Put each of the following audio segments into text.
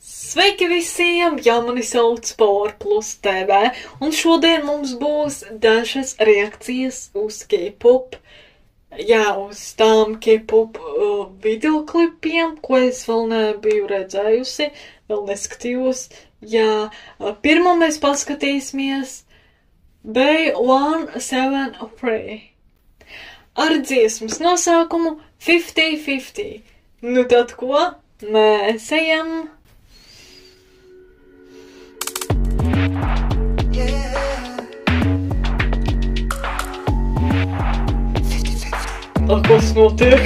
Sveiki visiem! Jā, mani sauc Power Plus TV, un šodien mums būs dažas reakcijas uz K-pop. Jā, uz tām K-pop videoklipiem, ko es vēl nebiju redzējusi, vēl neskatījos. Jā, pirmā mēs paskatīsimies B173 ar dziesmas nosaukumu 50-50. Nu tad ko? Mēs ejam! Kas notiek?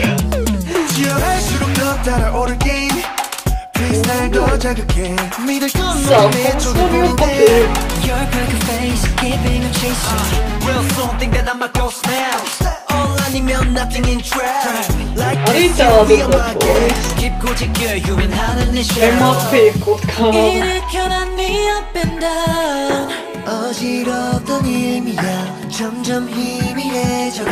Arī tādu darbojas. Vienmēr piekot kādu. 어지럽던 일미가 점점 희미해져가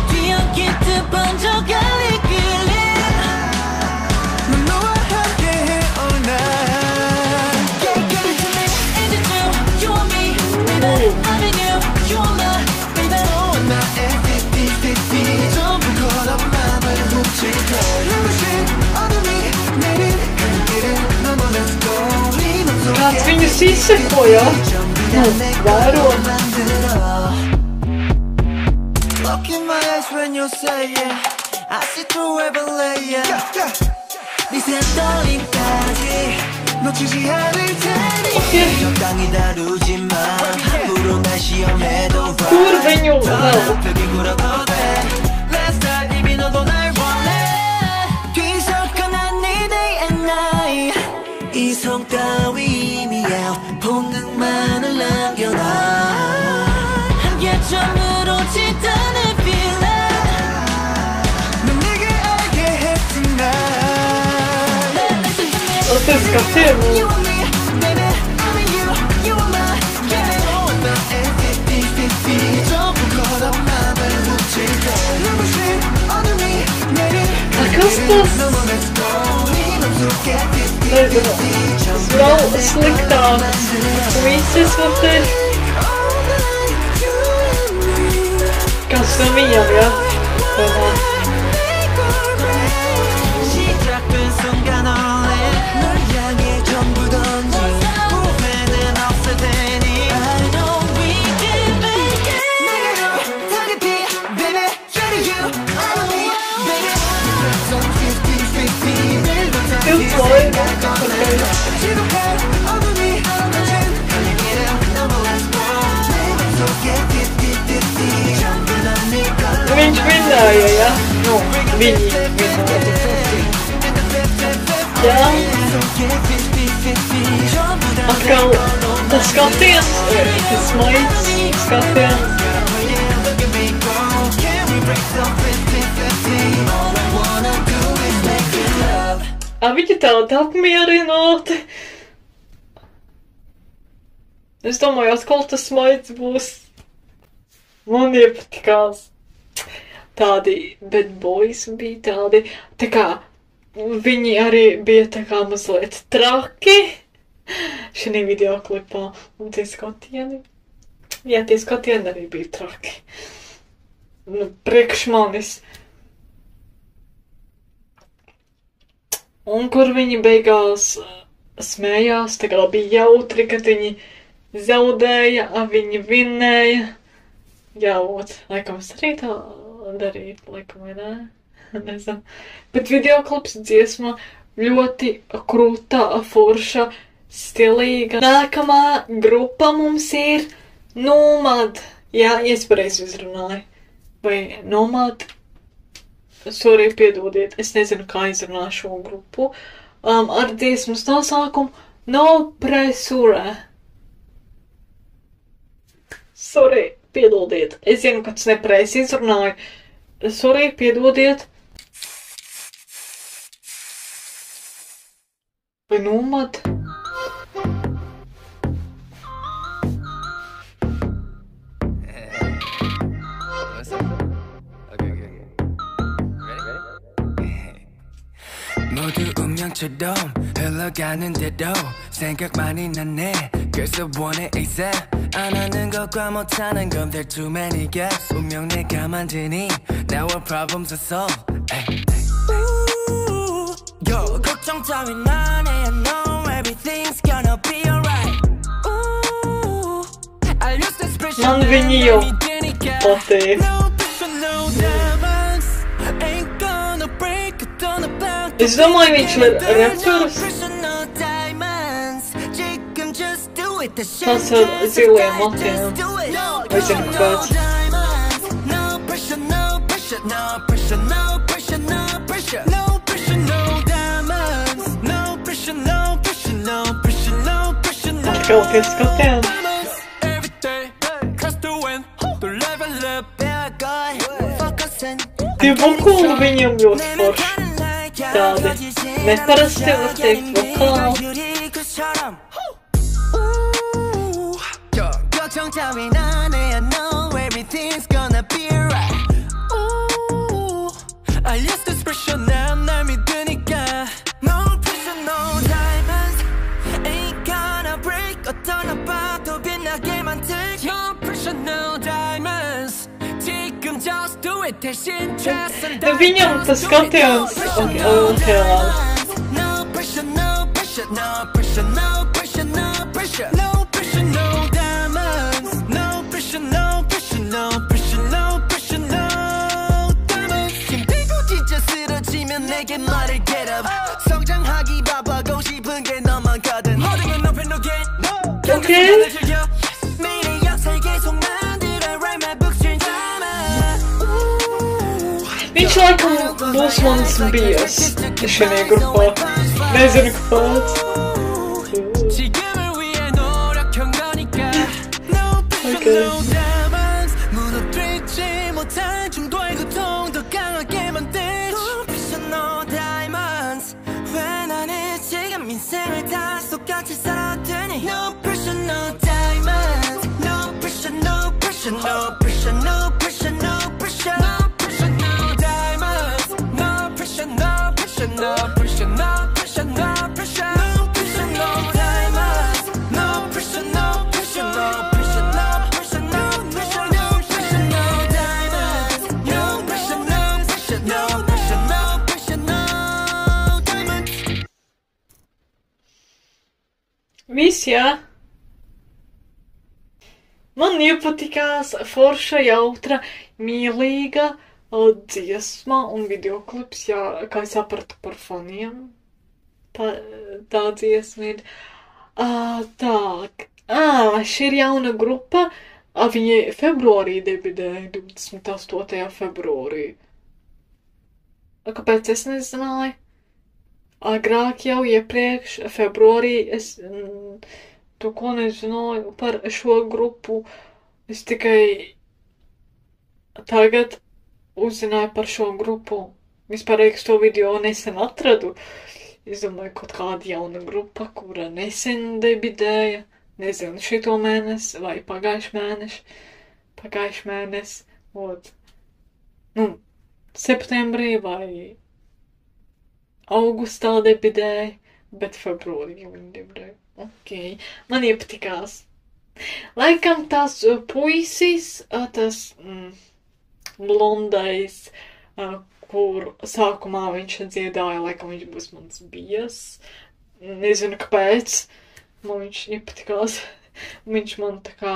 뒤엉킨 듯 번져갈 이끌림 난 너와 함께해 all night Get it to me, is it true? You want me, baby I'm in you, you want my baby 나의 50-50 전부 걸어 맘을 훔칠 걸 눈부신 어둠이 내린 한길을 넘어 Let's go Kāds viņus izsekoja? Vēro. Look in my eyes when you say it I see through every layer 네 새떨림까지 놓치지 않을 테니 적당히 다루지만 함부로 날 시험해도 Kurviņu vēl. 벽이 굴어도 돼 Let's start 이미 너도 날 원해 뒤섞어난 네 day and night 이성 따위미야 본능만을 남겨놔 한 개점으로 짓다는 feeling 넌 내게 알게 했지만 어땠을까? You and me, baby, I'm in you, you are my baby 나의 50-50 전부 걸어 맘을 훔칠 걸 눈부신 어둠이 내린 한길을 넘어 Let's go 네 맘속에 50-50 Vēl sliktāks vises var teikt. Kas no viņam, jā? Viņš vinnēja, ja? Nu, viņi vinnēja. Jā. Atkal tas skatiens, tas smaids skatiens. Viņi tādi apmierināti. Es domāju, atkal tas smaids būs. Man iepatikās. Tādi bad boys bija tādi, tā kā viņi arī bija tā kā mazliet traki šī videoklipā, un tie skatieni, jā, tie skatieni arī bija traki, nu, priekš manis, un kur viņi beigās smējās, tā kā bija jautri, kad viņi zaudēja, viņi vinnēja, jā, ot, laikam es arī tā darīt, laikam, vai nē? Nezinu. Bet videoklips dziesma ļoti krūta, forša, stilīga. Nākamā grupa mums ir Nomad. Jā, es pareizi izrunāju. Vai Nomad? Sorry, piedodiet. Es nezinu, kā izrunāt šo grupu. Ar dziesmas nosaukumu No Pressure. Sorry. Piedodiet, es zinu, ka tas nepareizi izrunāju. Sorry, piedodiet. Vai Nomad? 태양처럼 흘러가는데도 생각만이 나네. 그래서 원해 ASAP. 안 하는 것과 못하는 건 there too many gaps. 분명 내가 만드니 now our problems are solved. Yo, 걱정 따윈 안 해. I know everything's gonna be alright. Non venijo potev. Es domāju, viņš ir repers. Tas ar ziliem matiem. Es zinu, kāds. Atkal pie skatiem. Tie vokāli viņam ļoti forši. Tādi neparasti, var teikt, vokāli. Viņam tas skatiens, ok, labi. Okay. Viņš laikam būs mans bies šajā grupā. Nezinu, kāds. Okay. Viss, jā. Man iepatikās forša, jautra, mīlīga dziesma un videoklips, jā, kā es sapratu par faniem. Tā dziesma ir. Šī ir jauna grupa. Viņi februārī debidēja, 28. februārī. Kāpēc es nezināju? Agrāk jau iepriekš, februārī, es to, ko nezināju par šo grupu, es tikai tagad uzzināju par šo grupu. Vispārējais to video nesen atradu. Es domāju, kaut kāda jauna grupa, kura nesen debidēja, nezinu, šito mēnesi vai pagājuši mēnesi, septembrī vai augustā debidēja, bet februārī viņi debidēja. Ok, man iepatikās. Laikam tas puisis, tas blondais, kur sākumā viņš dziedāja, laikam viņš būs mans bies. Nezinu, kāpēc. Man viņš iepatikās. Viņš man tā kā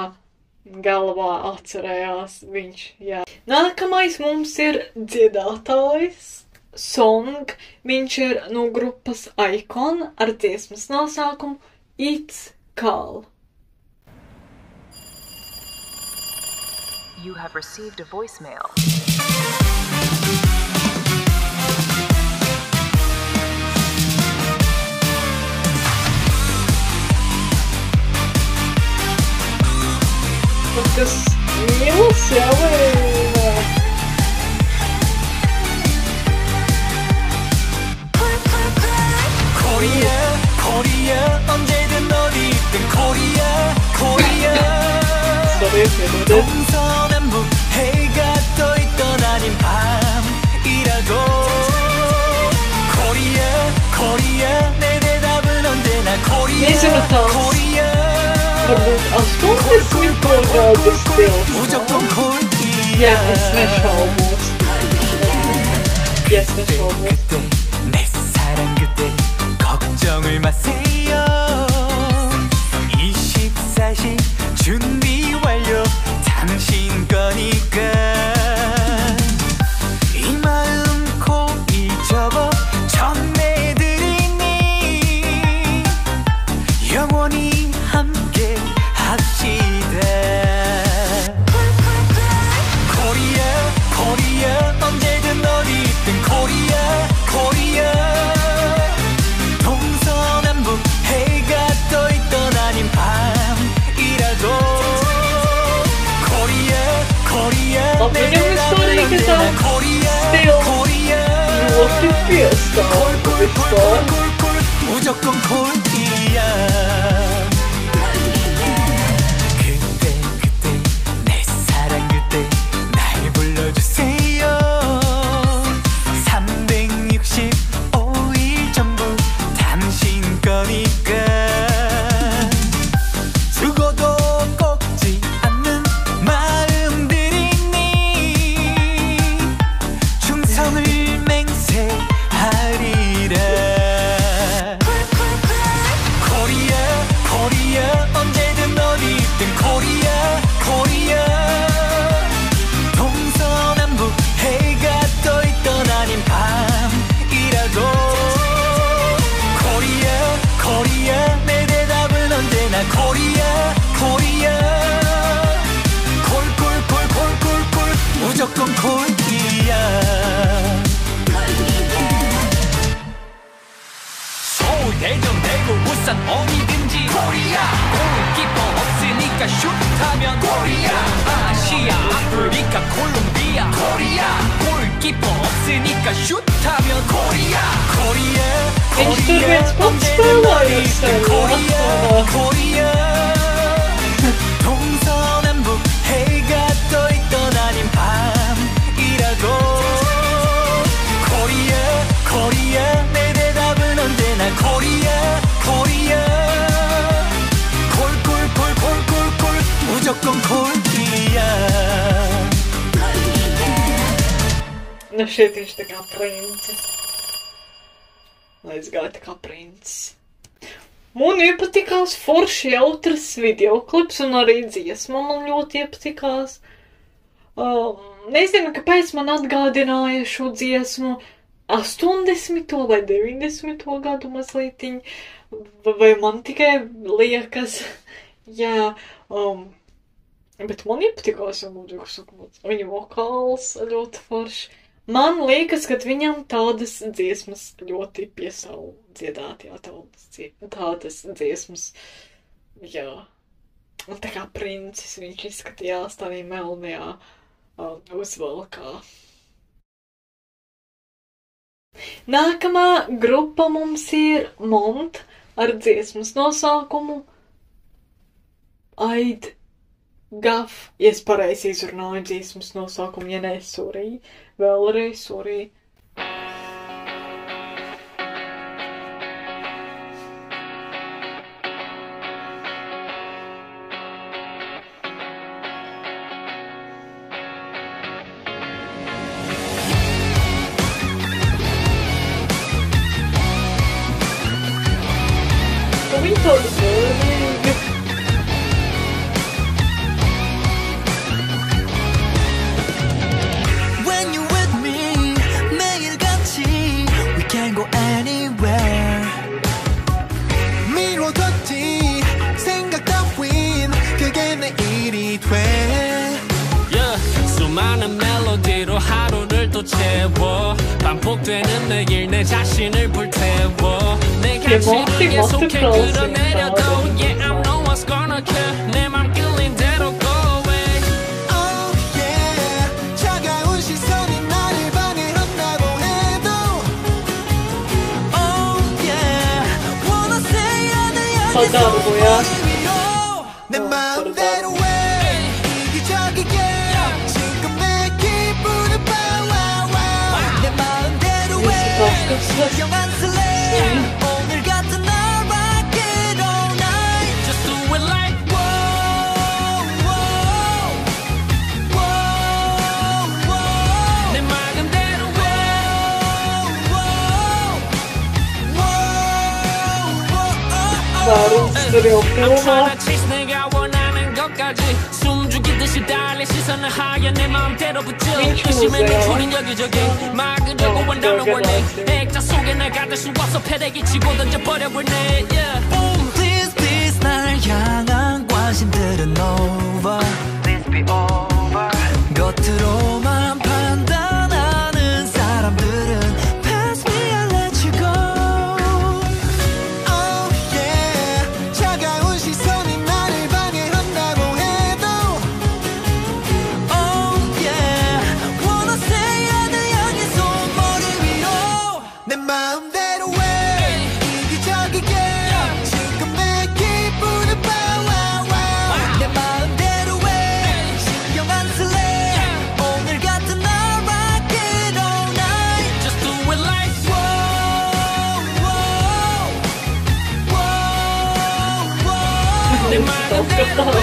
galvā atcerējās. Viņš, jā. Nākamais mums ir dziedātājs. Song, viņš ir no grupas Icon ar dziesmas nosaukumu It's Call. You have received a voicemail. Tas mīlas, jā, vai? 코리아 언제든 어디든 코리아 동서남북 해가 떠 있던 아닌 밤이라도 코리아 tās varbūt 80 gadu stils. Jā, es nešaubos. Jā, es nešaubos. 내 사랑 그대 걱정을 마세요 24시 준비 완료 당신 거니까 이 마음 고이 접어 전해드리니 영원히 함께 합시다 코리아 코리아 언제든 어디든 코리아 코리아 동서남북 해가 떠있던 아닌 밤이라도 코리아 코리아 내려다보는 언제나 코리아 코리아 콜콜콜콜콜콜 무조건 코리아 그때 그때 내 사랑 그때 날 불러주세요 365일 전부 당신 거니까 죽어도 꺾지 않는 마음들이니 충성을 맹세하리라 코리아 코리아 언제든 어디든 코리아 코리아 동서남북 해가 떠있던 아닌 밤이라도 코리아 코리아 내 대답은 언제나 코리아 코리아 콜콜콜콜콜콜 무조건 코리아 서울 대전 대구 부산 어디든지 코리아 골키퍼 없으니까 슛하면 코리아 아시아 아프리카 콜롬비아 코리아 골키퍼 없으니까 슛하면 코리아 코리아 Viņš tur viens pats spēlējas 코리아 코리아 동서남북 해가 떠있던 아닌 밤이라도 코리아 코리아 내 대답은 언제나 코리아 코리아 콜콜콜콜콜콜 무조건 코리아 Nu šeit viņš tā kā princis. Aizgāja tā kā princis. Man iepatikās forši jautras videoklips un arī dziesma man ļoti iepatikās. Nezinu, kāpēc man atgādināja šo dziesmu 80. vai 90. gadu mazlietiņ, vai man tikai liekas, jā, bet man iepatikās, jo man liekas, viņa vokāls ļoti forši. Man liekas, ka viņam tādas dziesmas ļoti piesaula dziedāt, jā, tādas dziesmas, jā. Un tā kā princis viņš izskatījās tādā melnajā uzvalkā. Nākamā grupa mums ir Mont ar dziesmas nosaukumu Aid Gaf, ja es pareizi izrunāju dziesmas nosaukumu, ja ne, sorry, vēlreiz, sorry. Viņi tādu bērnīgi. 수많은 멜로디로 하루를 또 채워 반복되는 내일 내 자신을 불태워 내 가치를 계속해 끌어내려도 Yeah, I know what's gonna kill 내 맘 끌린 대로 go away Oh yeah 차가운 시선이 나를 반해한다고 해도 Oh yeah wanna say Sadarbojas. 내 마음대로 해 이기적이게 지금 내 기분을 봐와 내 마음대로 해 영한 슬레 오늘 같은 날 rock it all night 나룸스들이 없구나. 내가 원하는 것까지 숨죽이듯이 달래 시선을 하여 내 마음대로 붙여 의심에 노출인 여기저기 막으려고 원하는 원래 액자 속에 날 가둘 수 없어 패대기 치고 던져버려버리네 Please please 날 향한 관심들은 over Please be over 겉으로만 판단하는 사람들은 Pass me and let you go Oh yeah 차가운 시선이 나를 방해한다고 해도 Oh yeah wanna say 날 향해 손머리 위로 내 마음대로 해 이기적이게 지금 내 기분을 봐와와 내 마음대로 해 신경 안 쓸래 오늘 같은 날 rock it all night Just do it like whoa whoa whoa whoa 내 마음대로 해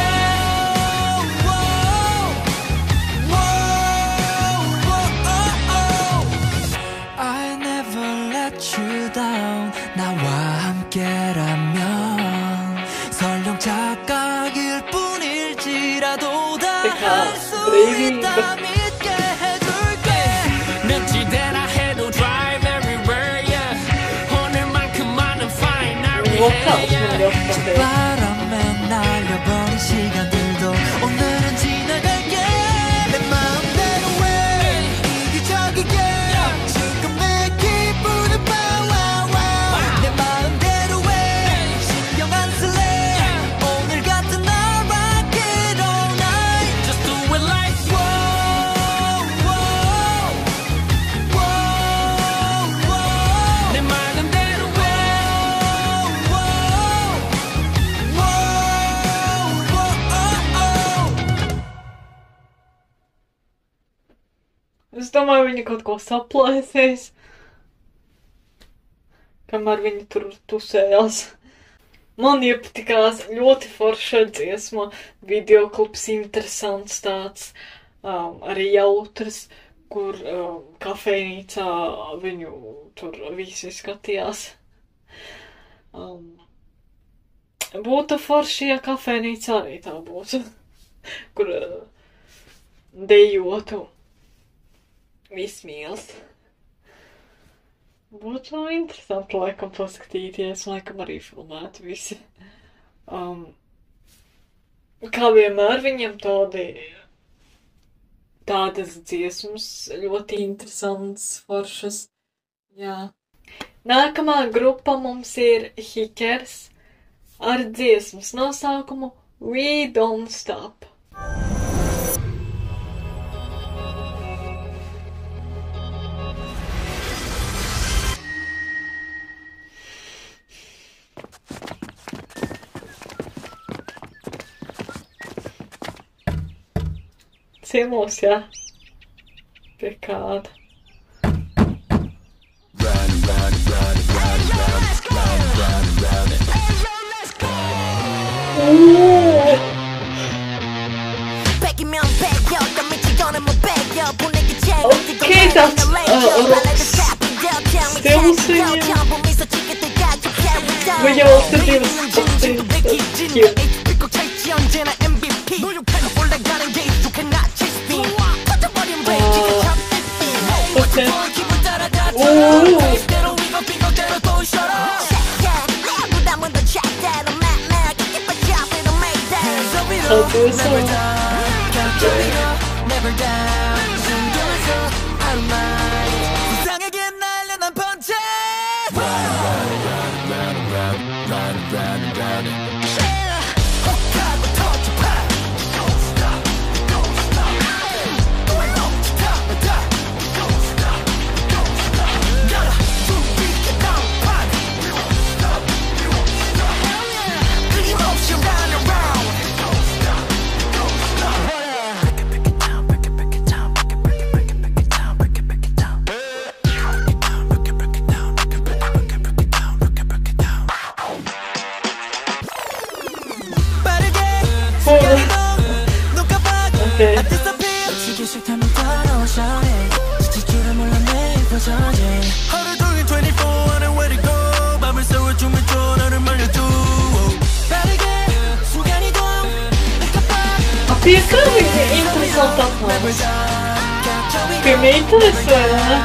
I never let you down 나와 함께라면 설령 착각일 뿐일지라도 다 할 수 있다 믿게 해줄게 며칠대라 해도 drive everywhere yeah 오늘만큼만은 fine 날 위해 바람에 날려버린 시간들도 오늘은 지나갈게 내 마음대로 해 이기적이게 지금 내 기분을 봐와와 내 마음대로 해 신경 안 쓸래 오늘 같은 날 rock it all night Just do it like whoa whoa whoa whoa 내 마음대로 해 Es domāju, viņi kaut ko saplēsīs, kamēr viņi tur tusējās. Man iepatikās ļoti forša dziesma, videoklips interesants tāds, arī jautrs, kur kafejnīcā viņu tur visi skatījās. Būtu forši, ja kafejnīcā arī tā būtu, kur dejotu. Vismīls. Būtu interesanti laikam paskatīties, laikam arī filmēt visi. Kā vienmēr viņiem tādas dziesmas ļoti interesantas, foršas. Jā. Nākamā grupa mums ir Hikers ar dziesmas nosaukumu We Don't Stop. Ciemos, jā. Pie kāda. Okay, that's still singing. We also do something that's cute. Okay. Ooh. I'll do some. Pie kā viņa interesanti atnāca? Pie meitenes vai ne?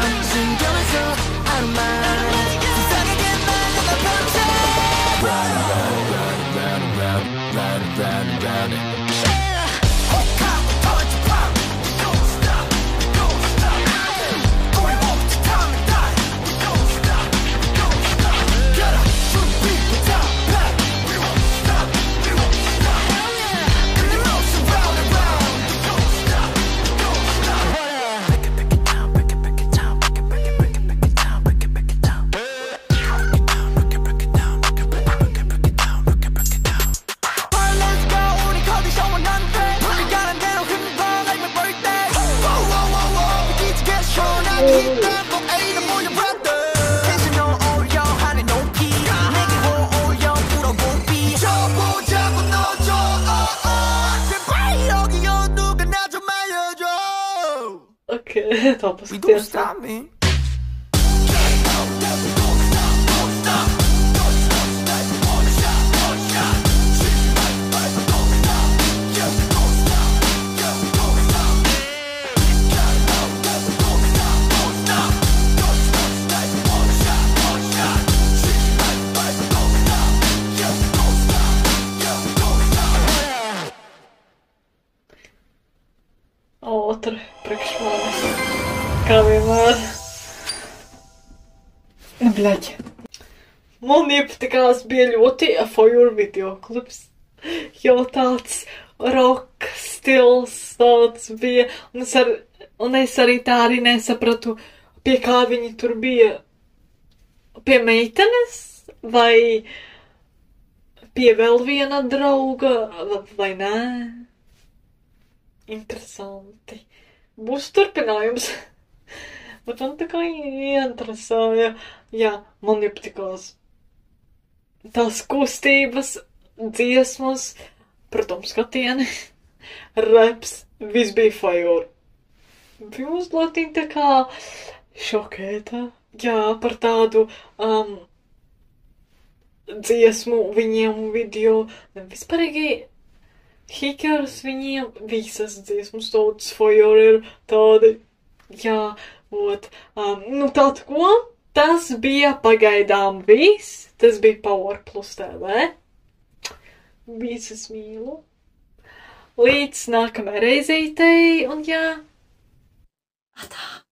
Okay, to paskatījās. Otra priekš manis. Kā vienmēr. Bļaļ. Man iepatikās bija ļoti for video klips. Jo tāds rock stils tāds bija. Un es arī tā arī nesapratu, pie kā viņi tur bija. Pie meitenes? Vai pie vēl viena drauga? Vai nē? Interesanti. Būs turpinājums. Bet man tā kā ieinteresēja. Jā, man iepatikās tās kustības, dziesmas, protams, skatieni, reps, viss bija fajor. Bija mazliet tā kā šokēta. Jā, par tādu dziesmu viņiem video. Vispārīgi hikers viņiem visas dziesmas tautas fajor ir tādi. Jā, ot. Nu tātad ko? Tas bija pagaidām viss. Tas bija Power Plus TV. Visas mīlu. Līdz nākamajai reizītei un jā. Atā.